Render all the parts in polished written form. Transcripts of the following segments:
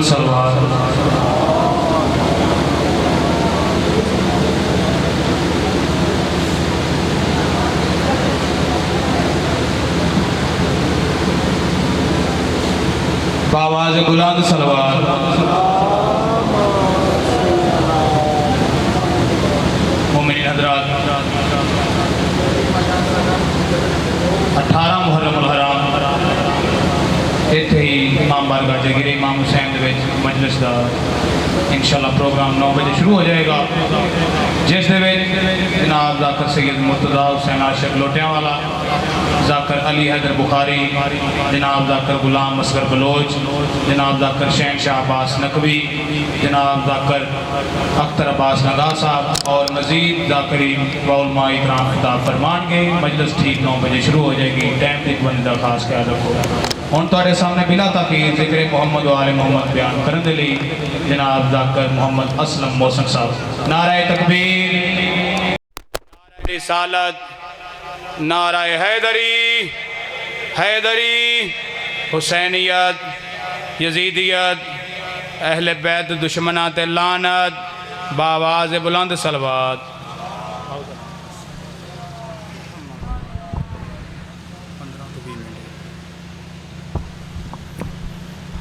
सलवात। बावाज़ बुलंद सलवात। मोमिनीन हज़रात, 18 मुहर्रम हराम इत्थे ही इमाम बारगाह जगीरे इमाम हुसैन दे विच मजलिस दा इंशाअल्लाह प्रोग्राम 9 बजे शुरू हो जाएगा, जिस दे विच जनाब ज़ाकर सैयद मुर्तज़ा हुसैन आशिक लोटियांवाला, ज़ाकर अली हैदर बुखारी, जनाब ज़ाकर गुलाम असगर बलोच, जनाब ज़ाकर शहनशाह अब्बास नकवी, जनाब ज़ाकर अख्तर अब्बास नगा साहब और मज़ीद ज़ाकरी व उलमा इकराम खिताब फरमाएंगे। मजलिस ठीक 9 बजे शुरू हो जाएगी। टाइम तक बंदा खास ख्याल रखो। हुण तुहाडे सामने बिला ताकीद ज़िक्र मोहम्मद व आले मोहम्मद बयान करन दे लई जनाब ज़ाकर मोहम्मद असलम मोहसन साहब। नारे तकबीर, नारे रिसालत, नाराए हैदरी, हैदरी, हुसैनियत, यजीदियत, अहले बैत दुश्मनात लानत, बावाज़ बुलंद सलवात।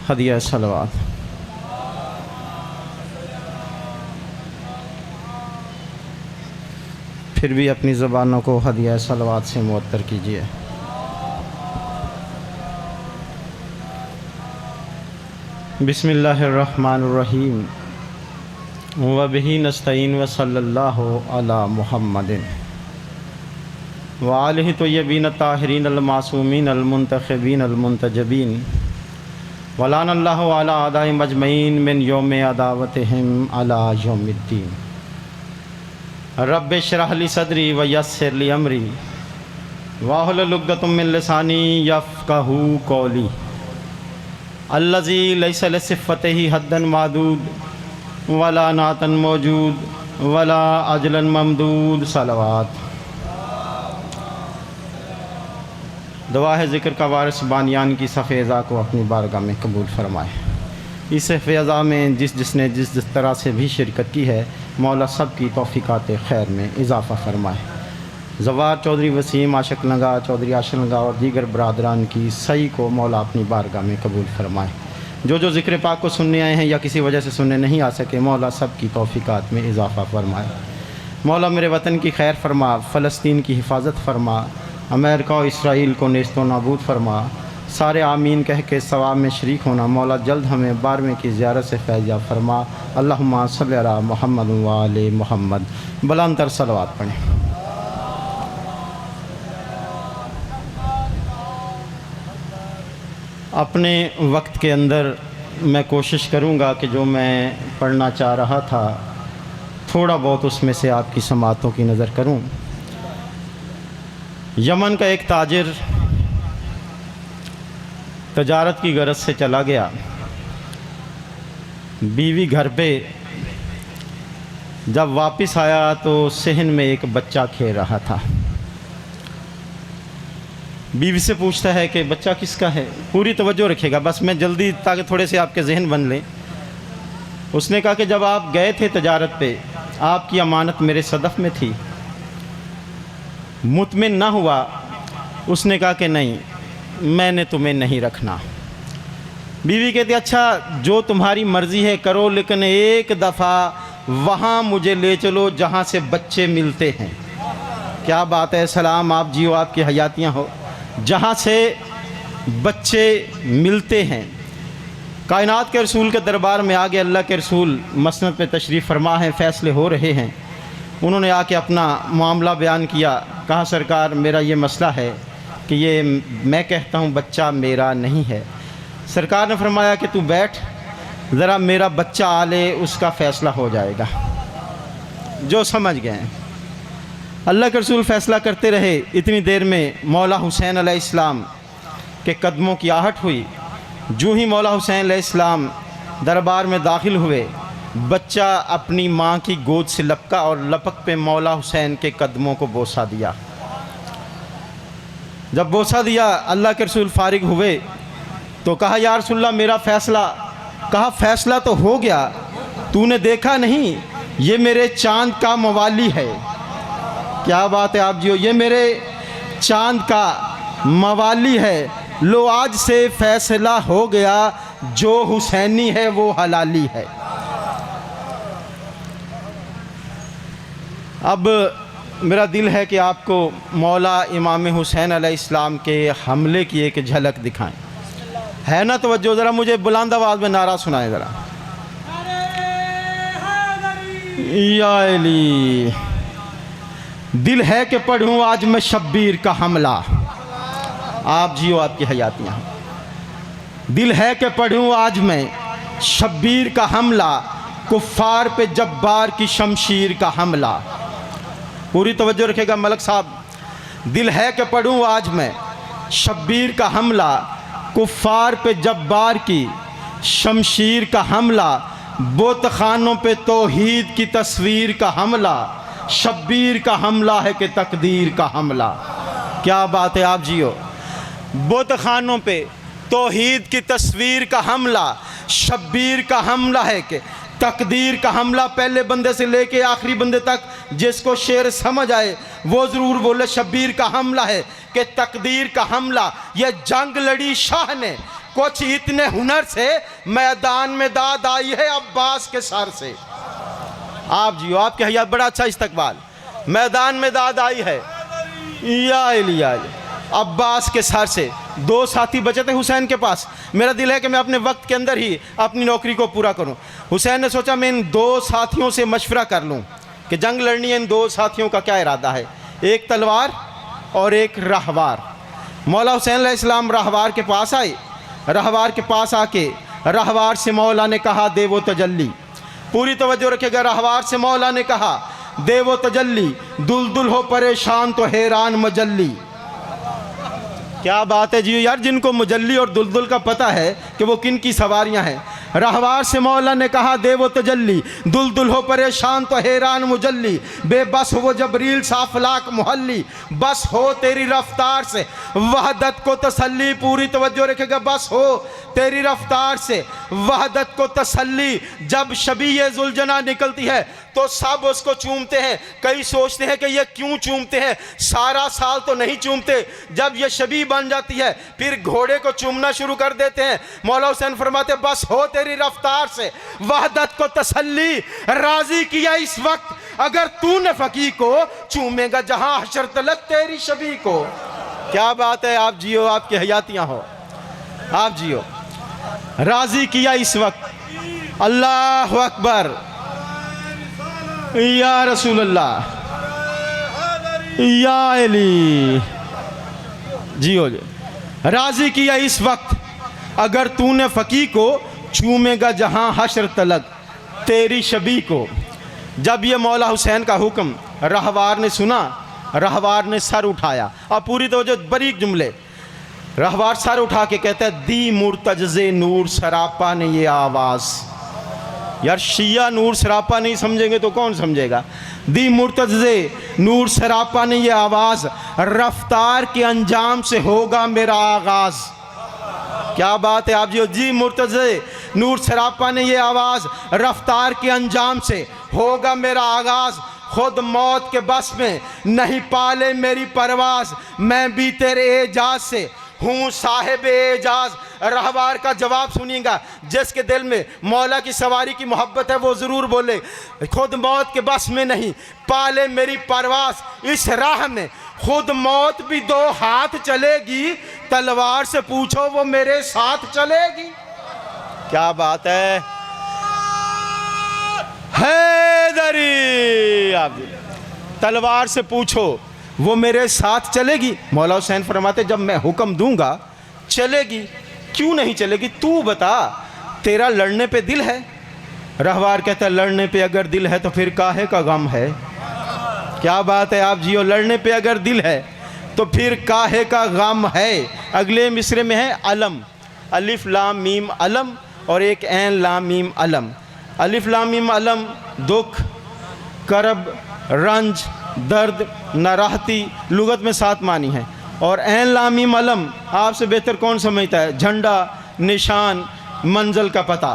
हदिया सलवात। फिर भी अपनी ज़बानों को हदिया सलवात से मुअत्तर कीजिए। बिस्मिल्लाहिर्रहमानिर्रहीम व बिही नस्तईन व सल्लल्लाहु अला मुहम्मदिन व आलिहि तय्यबीन ताहिरीन अल मासूमीन अल मुंतखबीन अल मुंतजबीन वलानल्लाहु अला आदाई मजमईन मिन यौम अदावतिहिम अला यौमिद्दीन। रब्बि इश्रह ली सदरी व यस्सिर ली अमरी वाहलुल उक़दतम मिन लिसानी यफ़क़हू क़ौली। अल्लज़ी लैसा लिसिफ़्फ़तिही हद्दन मादूद वला नातन मौजूद वला अजलन ममदूद। सलवात। दुआ है ज़िक्र का वारिस बानियान की सफ़ेज़ा को अपनी बारगाह में कबूल फरमाए। इस फ़ैज़ा में जिसने जिस तरह से भी शिरकत की है, मौला सब की तौफ़ीक़ात खैर में इजाफ़ा फरमाए। ज़वार चौधरी वसीम आशिक लंगा, चौधरी आशिक लंगा और दीगर बरादरान की सही को मौला अपनी बारगाह में कबूल फरमाए। जो ज़िक्र पाक को सुनने आए हैं या किसी वजह से सुनने नहीं आ सके, मौला सब की तौफ़ीक़ात में इजाफ़ा फरमाए। मौला मेरे वतन की खैर फरमा, फ़लस्तीन की हिफाजत फरमा, अमेरिका और इसराइल को नेस्तो नाबूद फरमा। सारे आमीन कह के सवाब में शरीक होना। मौला जल्द हमें 12वें की ज़ियारत से फैज़ फरमा। अल्लाहुम्मा सल्लि अला मुहम्मद व आले मुहम्मद। बुलंद तर सलवात पढ़ें। अपने वक्त के अंदर मैं कोशिश करूँगा कि जो मैं पढ़ना चाह रहा था थोड़ा बहुत उसमें से आपकी समातों की नज़र करूँ। यमन का एक ताजिर तजारत की गरज से चला गया। बीवी घर पे जब वापस आया तो सहन में एक बच्चा खेल रहा था। बीवी से पूछता है कि बच्चा किसका है। पूरी तवज्जो रखिएगा, बस मैं जल्दी ताकि थोड़े से आपके जहन बन लें। उसने कहा कि जब आप गए थे तजारत पे, आपकी अमानत मेरे सदफ़ में थी। मुतमिन ना हुआ। उसने कहा कि नहीं, मैंने तुम्हें नहीं रखना। बीवी कहती अच्छा जो तुम्हारी मर्ज़ी है करो, लेकिन एक दफ़ा वहाँ मुझे ले चलो जहाँ से बच्चे मिलते हैं। क्या बात है, सलाम, आप जियो, आपकी हयातियाँ हो। जहाँ से बच्चे मिलते हैं। कायनात के रसूल के दरबार में आगे अल्लाह के रसूल मसनद पे तशरीफ़ फरमा है, फ़ैसले हो रहे हैं। उन्होंने आके अपना मामला बयान किया। कहा सरकार मेरा ये मसला है कि ये मैं कहता हूँ बच्चा मेरा नहीं है। सरकार ने फरमाया कि तू बैठ, ज़रा मेरा बच्चा आ ले, उसका फ़ैसला हो जाएगा। जो समझ गए। अल्लाह के रसूल फ़ैसला करते रहे। इतनी देर में मौला हुसैन अलैहिस्सलाम के कदमों की आहट हुई। जो ही मौला हुसैन अलैहिस्सलाम दरबार में दाखिल हुए, बच्चा अपनी माँ की गोद से लपका और लपक पे मौला हुसैन के कदमों को बोसा दिया। जब बोसा दिया, अल्लाह के रसूल फारिग हुए तो कहा या रसूलल्लाह मेरा फ़ैसला। कहा फैसला तो हो गया, तूने देखा नहीं ये मेरे चांद का मवाली है। क्या बात है आप जियो, ये मेरे चांद का मवाली है। लो आज से फैसला हो गया, जो हुसैनी है वो हलाली है। अब मेरा दिल है कि आपको मौला इमाम हुसैन अलैहिस्सलाम के हमले की एक झलक दिखाएं। है ना तवज्जो? ज़रा मुझे बुलंद आवाज़ में नारा सुनाए ज़रा। या अली, दिल है कि पढ़ूं आज मैं शब्बीर का हमला। आप जियो, आपकी हयातियाँ। दिल है कि पढ़ूं आज मैं शब्बीर का हमला, कुफ्फार पे जब्बार की शमशीर का हमला। पूरी तवज्जो रखेगा मलक साहब। दिल है कि पढ़ूं आज मैं शब्बीर का हमला, कुफ्फार पे जब्बार की शमशीर का हमला, बुत खानों पे तौहीद की तस्वीर का हमला, शब्बीर का हमला है कि तकदीर का हमला। क्या बात है आप जियो। बुत खानों पे तौहीद की तस्वीर का हमला, शब्बीर का हमला है कि तकदीर का हमला। पहले बंदे से लेके आखिरी बंदे तक जिसको शेर समझ आए वो ज़रूर बोले शब्बीर का हमला है कि तकदीर का हमला। ये जंग लड़ी शाह ने कुछ इतने हुनर से, मैदान में दाद आई है अब्बास के सर से। आप जियो, आपके हयात बड़ा अच्छा इस्तकबाल। मैदान में दाद आई है या इलिया अब्बास के सर से। दो साथी बचे थे हुसैन के पास। मेरा दिल है कि मैं अपने वक्त के अंदर ही अपनी नौकरी को पूरा करूं। हुसैन ने सोचा मैं इन दो साथियों से मशवरा कर लूं कि जंग लड़नी है। इन दो साथियों का क्या इरादा है, एक तलवार और एक रहवार। मौला हुसैन अलैहिस्सलाम रहवार के पास आए। रहवार के पास आके रहवार से मौला ने कहा दे वो तजल्ली। पूरी तवज्जो रखेगा। रहवार से मौला ने कहा दे वो तजल्ली, दुलदुल हो परेशान तो हैरान मजल्ली। क्या बात है जी यार, जिनको मुजल्ली और दुलदुल का पता है कि वो किन की सवारियां हैं। रहवार से मौला ने कहा दे वो तजल्ली, दुलदुल हो परेशान तो हैरान मुजल्ली, बेबस हो वो जबरील साफलाक मुहल्ली, बस हो तेरी रफ्तार से वहदत को तसल्ली। पूरी तवज्जो रखेगा। बस हो तेरी रफ्तार से वहदत को तसल्ली। जब शबीए जुलजना निकलती है तो सब उसको चूमते हैं। कई सोचते हैं कि ये क्यों चूमते हैं, सारा साल तो नहीं चूमते। जब ये शबी बन जाती है फिर घोड़े को चूमना शुरू कर देते हैं। मौला हुसैन फरमाते बस हो तेरी रफ्तार से वहदत को तसल्ली। राजी किया इस वक्त अगर तूने फकी को, चूमेगा जहां हशर तलक तेरी शबी को। क्या बात है आप जियो, आपकी हयातियां हो, आप जियो। राजी किया इस वक्त। अल्लाह अकबर या रसूल अल्लाह या अली। जियो जी। राजी किया इस वक्त अगर तूने फकी को, चूमेगा जहां हशर तलक तेरी शबी को। जब ये मौला हुसैन का हुक्म रहवार ने सुना, रहवार ने सर उठाया। अब पूरी तो जो बारीक जुमले, रहवार सर उठा के कहता है दी मुर्तज़े नूर सरापा ने ये आवाज़। यार शिया नूर सरापा नहीं समझेंगे तो कौन समझेगा। दी मुर्तज़े नूर सरापा ने ये आवाज़, रफ्तार के अंजाम से होगा मेरा आगाज़। क्या बात है आप जी मुर्तज़े नूर सरापा ने ये आवाज़, रफ्तार के अंजाम से होगा मेरा आगाज़। खुद मौत के बस में नहीं पाले मेरी परवाज़, मैं भी तेरे एजाज से हूँ साहिब एजाज। रहवार का जवाब सुनिएगा। जिसके दिल में मौला की सवारी की मोहब्बत है वो ज़रूर बोले खुद मौत के बस में नहीं पाले मेरी परवास। इस राह में खुद मौत भी दो हाथ चलेगी, तलवार से पूछो वो मेरे साथ चलेगी। क्या बात है हैदरी। आप तलवार से पूछो वो मेरे साथ चलेगी। मौला हुसैन फरमाते जब मैं हुक्म दूंगा चलेगी, क्यों नहीं चलेगी तू बता, तेरा लड़ने पे दिल है। रहवार कहता है लड़ने पे अगर दिल है तो फिर काहे का गम है। क्या बात है आप जियो, लड़ने पे अगर दिल है तो फिर काहे का गम है। अगले मिसरे में है अलम, अलिफ लाम मीम अलम और एक ऐन लाम मीम अलम। अलिफ लाम मीम अलम दुख, करब, रंज, दर्द, नाराहती, लुगत में 7 मानी है। और ऐन लाम मीम अलम आपसे बेहतर कौन समझता है, झंडा, निशान, मंजिल का पता।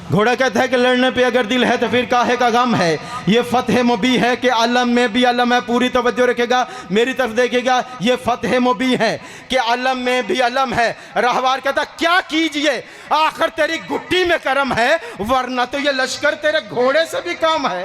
घोड़ा कहता है कि लड़ने पे अगर दिल है तो फिर काहे का गम है। ये फतह मुबी है कि अलम में भी अलम है। पूरी तवज्जो रखेगा, मेरी तरफ देखेगा। ये फतह मुबी है कि अलम में भी अलम है। रहवार कहता क्या कीजिए, आखिर तेरी गुट्टी में करम है, वरना तो ये लश्कर तेरे घोड़े से भी कम है।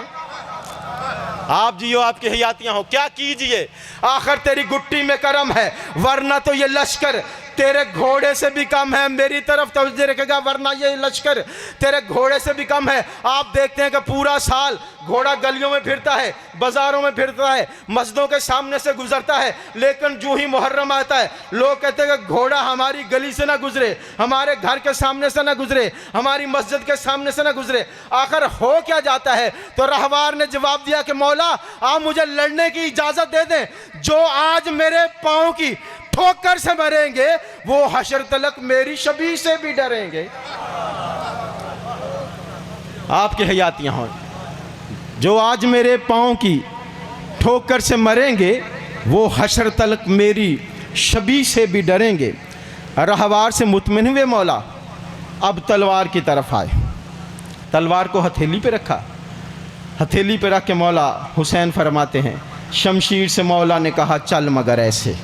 आप जियो, आपकी हयातियां हो, क्या कीजिए, आखिर तेरी गुट्टी में करम है, वरना तो ये लश्कर तेरे घोड़े से भी कम है। मेरी तरफ तवज्जो रखेगा, वरना ये लश्कर तेरे घोड़े से भी कम है। आप देखते हैं कि पूरा साल घोड़ा गलियों में फिरता है, बाजारों में फिरता है, मस्जिदों के सामने से गुजरता है, लेकिन जो ही मुहर्रम आता है लोग कहते हैं कि घोड़ा हमारी गली से ना गुजरे, हमारे घर के सामने से ना गुजरे, हमारी मस्जिद के सामने से ना गुजरे। आखिर हो क्या जाता है? तो रहवार ने जवाब दिया कि मौला आप मुझे लड़ने की इजाजत दे दें, जो आज मेरे पाँव की ठोकर से मरेंगे वो हशर तलक मेरी शबीह से भी डरेंगे। आपके हयातियां हो, जो आज मेरे पाँव की ठोकर से मरेंगे वो हशर तलक मेरी शबीह से भी डरेंगे। रहवार से मुतमिन हुए मौला अब तलवार की तरफ आए, तलवार को हथेली पे रखा, हथेली पे रख के मौला हुसैन फरमाते हैं, शमशीर से मौला ने कहा चल मगर ऐसे।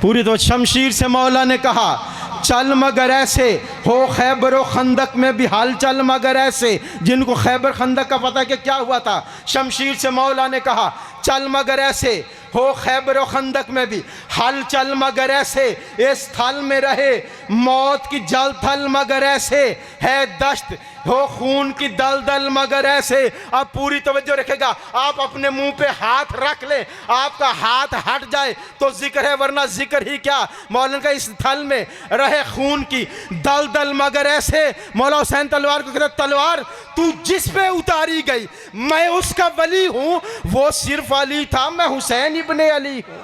पूरी तो शमशीर से मौला ने कहा चल मगर ऐसे, हो खैबर व खंदक में भी हाल चल मगर ऐसे। जिनको खैबर खंदक का पता है कि क्या हुआ था, शमशीर से मौला ने कहा चल मगर ऐसे, हो खैबर व खंदक में भी हल चल मगर ऐसे। इस थल में रहे मौत की जल थल मगर ऐसे, है दश्त हो खून की दल दल मगर ऐसे। अब पूरी तवज्जो रखेगा, आप अपने मुंह पे हाथ रख ले, आपका हाथ हट जाए तो जिक्र है, वरना जिक्र ही क्या। मौलाना का इस थल में रहे खून की दल दल मगर ऐसे। मौला हुसैन तलवार को कहता तलवार तू जिस पे उतारी गई मैं उसका वली हूं, वो सिर्फ अली था, मैं हुसैन इब्ने अली हूं।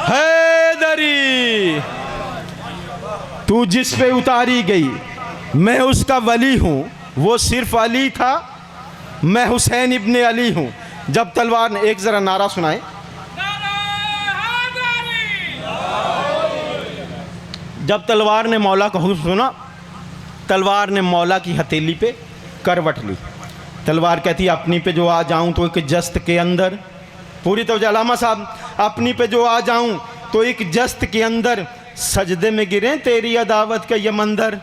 हैदरी तू जिस पे उतारी गई मैं उसका वली हूं, वो सिर्फ अली था, मैं हुसैन इब्ने अली हूं। जब तलवार ने एक जरा नारा सुनाए, जब तलवार ने मौला का हुक्म सुना, तलवार ने मौला की हथेली पे करवट ली। तलवार कहती अपनी पे जो आ जाऊं तो एक जस्त के अंदर, पूरी तो अलामा साहब, अपनी पे जो आ जाऊं तो एक जस्त के अंदर सजदे में गिरे तेरी अदावत का ये मंदर।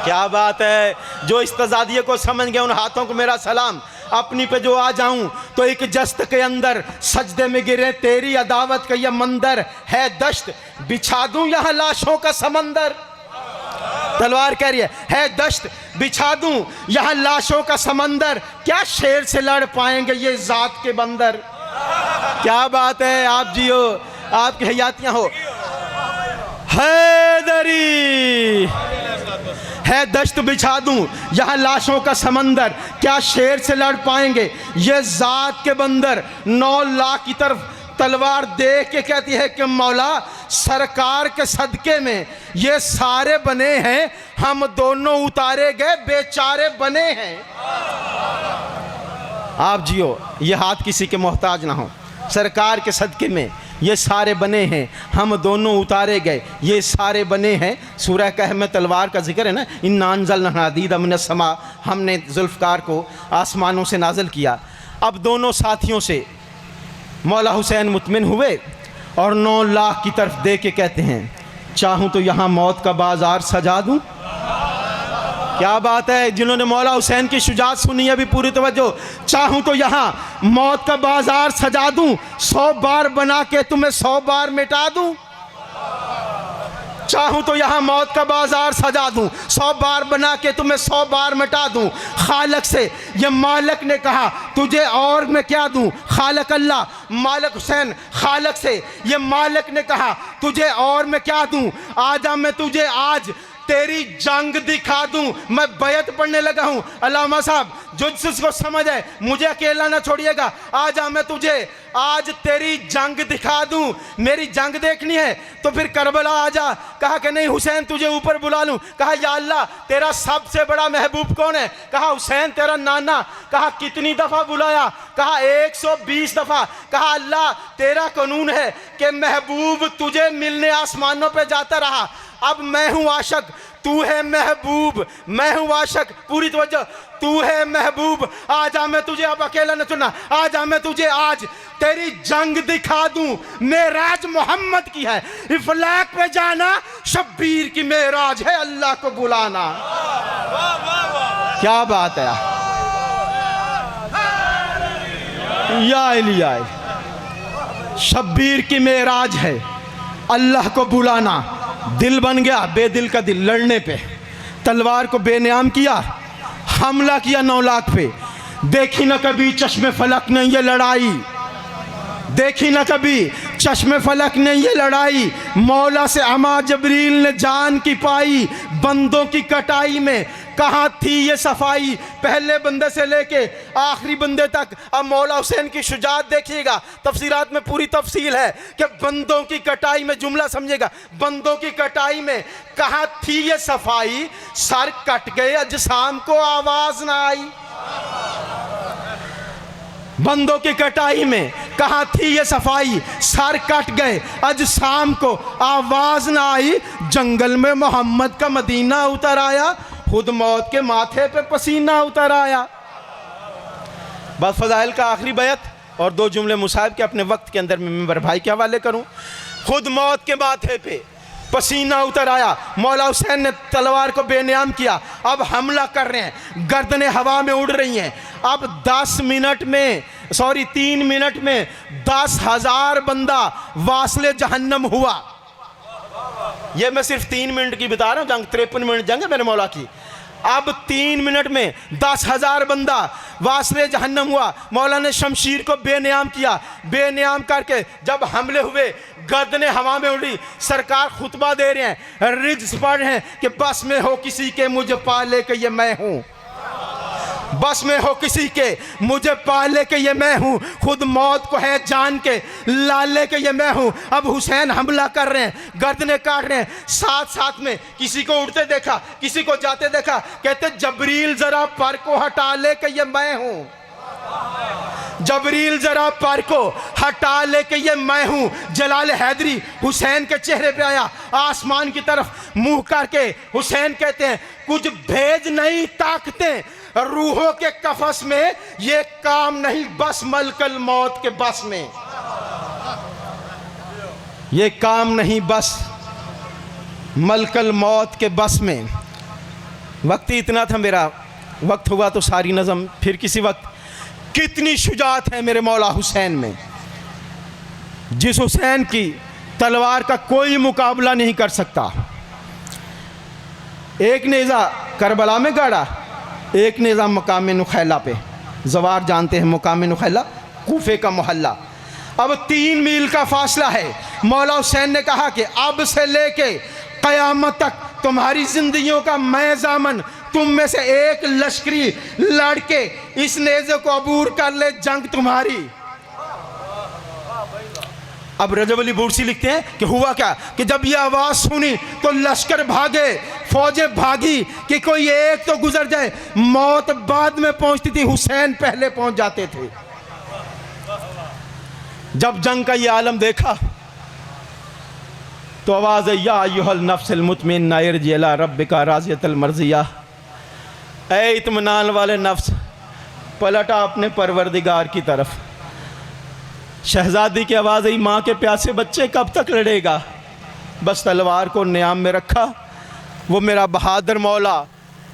क्या बात है, जो इस्तेज़ादिये को समझ गए उन हाथों को मेरा सलाम। अपनी पे जो आ जाऊं तो एक जस्त के अंदर सजदे में गिरे तेरी अदावत का ये मंदर, है दश्त बिछा दूं यहाँ लाशों का समंदर। तलवार कह रही है दश्त बिछा दूं यहाँ लाशों का समंदर, क्या शेर से लड़ पाएंगे ये जात के बंदर। क्या बात है, आप जियो, आपकी हयातियां हो। हैदरी है दश्त बिछा दूं यहाँ लाशों का समंदर, क्या शेर से लड़ पाएंगे ये जात के बंदर। 9 लाख की तरफ तलवार देख के कहती है कि मौला सरकार के सदके में ये सारे बने हैं, हम दोनों उतारे गए बेचारे बने हैं। आप जियो, ये हाथ किसी के मोहताज ना हो, सरकार के सदके में ये सारे बने हैं, हम दोनों उतारे गए ये सारे बने हैं। सूरह कहफ में तलवार का जिक्र है ना, इन्ना अंज़लना हदीद मिन समा, हमने जुल्फ़कार को आसमानों से नाज़िल किया। अब दोनों साथियों से मौला हुसैन मुतमिन हुए और 9 लाख की तरफ दे के कहते हैं चाहूँ तो यहाँ मौत का बाज़ार सजा दूँ। क्या बात है, जिन्होंने मौला हुसैन की शुजाअत सुनी है भी पूरी तवज्जो। चाहूँ तो यहाँ मौत का बाजार सजा दूँ, 100 बार बना के तुम्हें 100 बार मिटा दूँ। चाहूँ तो यहाँ मौत का बाजार सजा दूँ, 100 बार बना के तुम्हें 100 बार मिटा दूँ। खालक से ये मालिक ने कहा तुझे और मैं क्या दूँ, खालक अल्लाह मालिक हुसैन, खालक से ये मालिक ने कहा तुझे और मैं क्या दूँ, आजा मैं तुझे आज तेरी जंग दिखा दूं। मैं बैत पढ़ने लगा हूं, अल्लामा साहब जो जिसको समझ है मुझे अकेला ना छोड़िएगा, आजा मैं तुझे आज तेरी जंग दिखा दूं। मेरी जंग देखनी है तो फिर करबला आजा। कहा कि नहीं हुसैन तुझे ऊपर बुला लूं। कहा या अल्लाह तेरा सबसे बड़ा महबूब कौन है। कहा हुसैन तेरा नाना। कहा कितनी दफ़ा बुलाया। कहा 120 दफ़ा। कहा अल्लाह तेरा कानून है कि महबूब तुझे मिलने आसमानों पे जाता रहा, अब मैं हूँ आशिक, तू है महबूब, मैं हूँ आशिक, पूरी तवज्जो, तू है महबूब, आजा मैं तुझे, अब अकेला न सुनना, आजा मैं तुझे आज तेरी जंग दिखा दूं, मेराज मोहम्मद की है, इफलाक पे जाना शब्बीर की मेराज है, अल्लाह को बुलाना। क्या बात है या इलिया, शब्बीर की मेराज है, अल्लाह को बुलाना। दिल बन गया बेदिल का दिल लड़ने पे, तलवार को बेनियाम किया, हमला किया 9 लाख पे। देखी ना कभी चश्मे फलक ने ये लड़ाई, देखी ना कभी चश्मे फलक ने ये लड़ाई, मौला से अमा जबरील ने जान की पाई, बंदों की कटाई में कहाँ थी ये सफाई, पहले बंदे से लेके आखिरी बंदे तक। अब मौला हुसैन की शुजात देखिएगा, तफसीरात में पूरी तफसील है कि बंदों की कटाई में, जुमला समझिएगा, बंदों की कटाई में कहाँ थी ये सफाई, सर कट गए अजसाम को आवाज ना आई। बंदों की कटाई में कहाँ थी ये सफाई, सर कट गए अजसाम को आवाज ना आई, जंगल में मोहम्मद का मदीना उतर आया, खुद मौत के माथे पे पसीना उतर आया। बस फजाइल का आखिरी बैत और 2 जुमले मुसाहिब के अपने वक्त के अंदर में मेंबर भाई के हवाले करूं। खुद मौत के माथे पे पसीना उतर आया, मौला हुसैन ने तलवार को बेनियाम किया, अब हमला कर रहे हैं, गर्दनें हवा में उड़ रही हैं। अब 3 मिनट में 10,000 बंदा वासले जहन्नम हुआ। ये मैं सिर्फ 3 मिनट की बता रहा हूँ, जंग 53 मिनट जंग है मेरे मौला की। अब 3 मिनट में 10,000 बंदा वासले जहन्नम हुआ। मौला ने शमशीर को बेनियाम किया, बेनियाम करके जब हमले हुए गर्दनें हवा में उड़ी। सरकार खुतबा दे रहे हैं, रिज्स पढ़ रहे हैं कि बस में हो किसी के मुझे पाले के ये मैं हूँ, बस में हो किसी के मुझे पाले के ये मैं हूँ, खुद मौत को है जान के लाले के ये मैं हूँ। अब हुसैन हमला कर रहे हैं, गर्दनें काट रहे हैं, साथ साथ में किसी को उड़ते देखा, किसी को जाते देखा, कहते जबरील जरा पर को हटा ले के ये मैं हूँ, जबरील जरा पर को हटा ले के ये मैं हूँ। जलाल हैदरी हुसैन के चेहरे पे आया, आसमान की तरफ मुंह करके हुसैन कहते हैं कुछ भेज नहीं ताकतें रूहों के कफस में, ये काम नहीं बस मलकल मौत के बस में, ये काम नहीं बस मलकल मौत के बस में। वक्त ही इतना था मेरा, वक्त हुआ तो सारी नज़म फिर किसी वक्त। कितनी शुजात है मेरे मौला हुसैन में, जिस हुसैन की तलवार का कोई मुकाबला नहीं कर सकता। एक नेज़ा करबला में गाड़ा, एक नेज़ा मकाम नुखैला पे, जवार जानते हैं मकाम नुखैला कूफे का मोहल्ला। अब 3 मील का फासला है। मौला हुसैन ने कहा कि अब से लेके क़यामत तक तुम्हारी जिंदगियों का मैं ज़ामन, तुम में से एक लश्करी लड़के इस नेज़े को अबूर कर ले, जंग तुम्हारी। अब रजब अली बूरसी लिखते हैं कि हुआ क्या कि जब ये आवाज़ सुनी तो लश्कर भागे, फौजें भागी कि कोई एक तो गुजर जाए। मौत बाद में पहुंचती थी, हुसैन पहले पहुंच जाते थे। जब जंग का ये आलम देखा तो आवाज़ या अय्युहल नफ्सुल मुतमइन्ना इरजी इला रब्बिका राज़ियतल मर्ज़िया, ऐ इत्मीनान वाले नफ्स पलटा अपने परवरदिगार की तरफ। शहजादी की आवाज़ आई, माँ के प्यासे बच्चे कब तक लड़ेगा, बस तलवार को नियाम में रखा। वो मेरा बहादुर मौला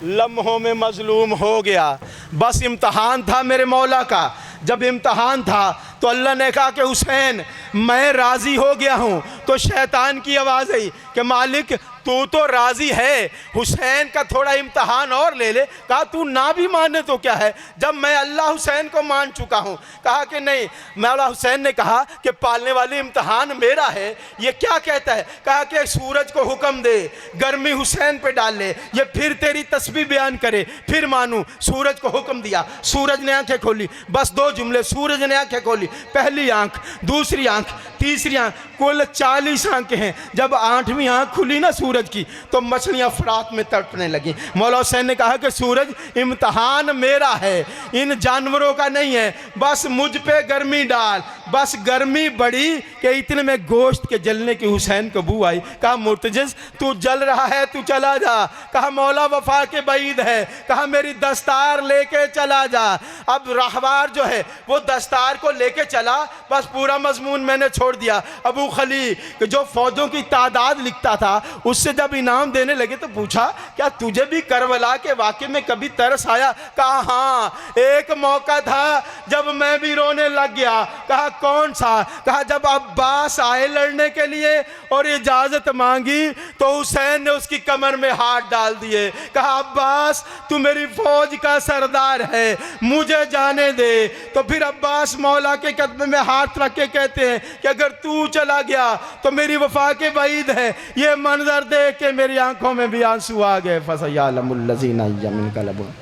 लम्हों में मजलूम हो गया। बस इम्तहान था मेरे मौला का। जब इम्तहान था तो अल्लाह ने कहा कि हुसैन मैं राज़ी हो गया हूँ। तो शैतान की आवाज़ आई कि मालिक तू तो राज़ी है, हुसैन का थोड़ा इम्तहान और ले ले। कहा तू ना भी माने तो क्या है, जब मैं अल्लाह हुसैन को मान चुका हूँ। कहा कि नहीं, मौला हुसैन ने कहा कि पालने वाली इम्तहान मेरा है। ये क्या कहता है, कहा कि सूरज को हुक्म दे गर्मी हुसैन पे डाल ले, ये फिर तेरी तस्बीह बयान करे फिर मानूँ। सूरज को हुक्म दिया, सूरज ने आंखें खोली, बस 2 जुमले। सूरज ने आंखें खोली, पहली आंख, दूसरी आंख, तीसरी आँख, कुल 40 आँखें हैं। जब 8वीं आँख खुली ना सूरज की तो मछलियाँ फरात में तड़पने लगी। मौला हुसैन ने कहा कि सूरज इम्तहान मेरा है, इन जानवरों का नहीं है, बस मुझ पे गर्मी डाल। बस गर्मी बढ़ी कि इतने में गोश्त के जलने की हुसैन को बू आई। कहा मुर्तजिज़ तू जल रहा है, तू चला जा। कहा मौला वफा के बईद है। कहा मेरी दस्तार लेके चला जा। अब रहवार जो है वो दस्तार को लेके चला, बस पूरा मजमून मैंने छोड़ दिया। अबू खली जो फौजों की तादाद लिखता था उससे जब इनाम देने लगे तो पूछा क्या तुझे भी करबला के वाक़े में कभी तरस आया? कहा हाँ, एक मौका था जब मैं भी रोने लग गया। कहा कौन सा? कहा जब अब्बास आए लड़ने के लिए और इजाज़त मांगी तो हुसैन ने उसकी कमर में हाथ डाल दिए। कहा अब्बास तू मेरी फौज का सरदार है, मुझे जाने दे। तो फिर अब्बास मौला के कदम में हाथ रख के कहते हैं कि अगर तू चला गया तो मेरी वफा के वईद है। ये मंजर देख के मेरी आंखों में भी आंसू आ गए। फसयअलमुल्लज़ीना यमिन कलबुन